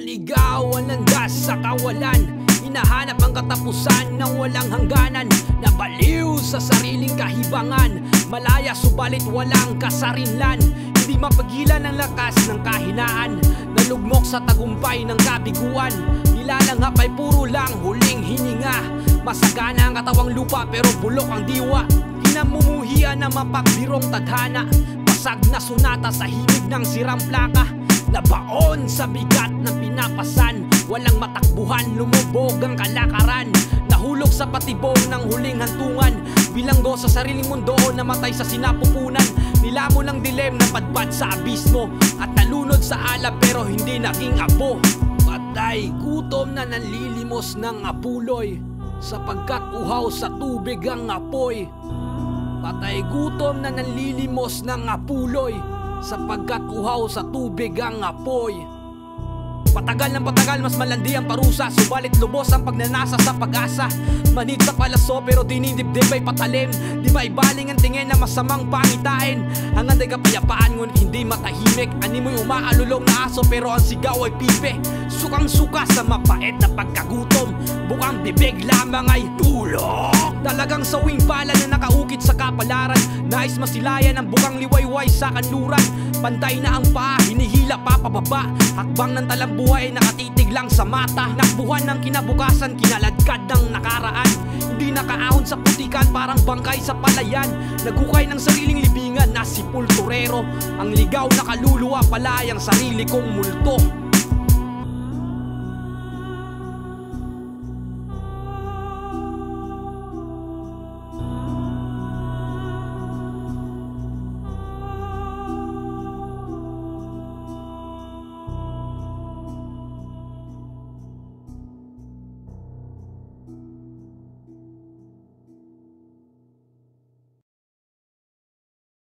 Naligaw ang landas sa kawalan, hinahanap ang katapusan ng walang hangganan. Nabaliw sa sariling kahibangan, malaya subalit walang kasarinlan. Hindi mapagilan ang lakas ng kahinaan, nalugmok sa tagumpay ng kabiguan. Nilalanghap ay puro lang huling hininga, masagana ang katawang lupa pero bulok ang diwa. Kinamumuhian ng mapakbirong tadhana, basag na sunata sa himig ng sirang plaka. Nabaon sa bigat ng pinapasan, walang matakbuhan, lumubog ang kalakaran. Nahulog sa patibong ng huling hantungan, bilanggo sa sariling mundo, namatay sa sinapupunan. Nilamon ng dilem na padpad sa abismo, at nalunod sa alab pero hindi naging abo. Patay gutom na nanlilimos ng apuloy, sapagkat uhaw sa tubig ang apoy. Patay gutom na nanlilimos ng apuloy, sapagkat uhaw sa tubig ang apoy. Patagal ng patagal, mas malandi ang parusa, subalit lubos ang pagnanasa sa pag-asa. Manid sa palaso pero dinidibdib ay patalim, di ba ibaling ang tingin na masamang pangitain. Hangad ay kapayapaan ngunit hindi matahimik, animoy umaalulong na aso pero ang sigaw ay pipe. Sukang suka sa mapait na pagkagutom, bukang bibig lamang ay tulog. Talagang sawing pala na nakaukit sa kapalaran, nais masilayan ang bukang liwayway sa kanluran. Pantay na ang paa, hinihila pa pababa, hakbang ng talambuhay ay nakatitig lang sa mata. Nakbuhan ng kinabukasan, kinaladkad ng nakaraan, hindi nakaahon sa putikan, parang bangkay sa palayan. Nagukay ng sariling libingan na si pulturero, ang ligaw na kaluluwa pala ang sarili kong multo.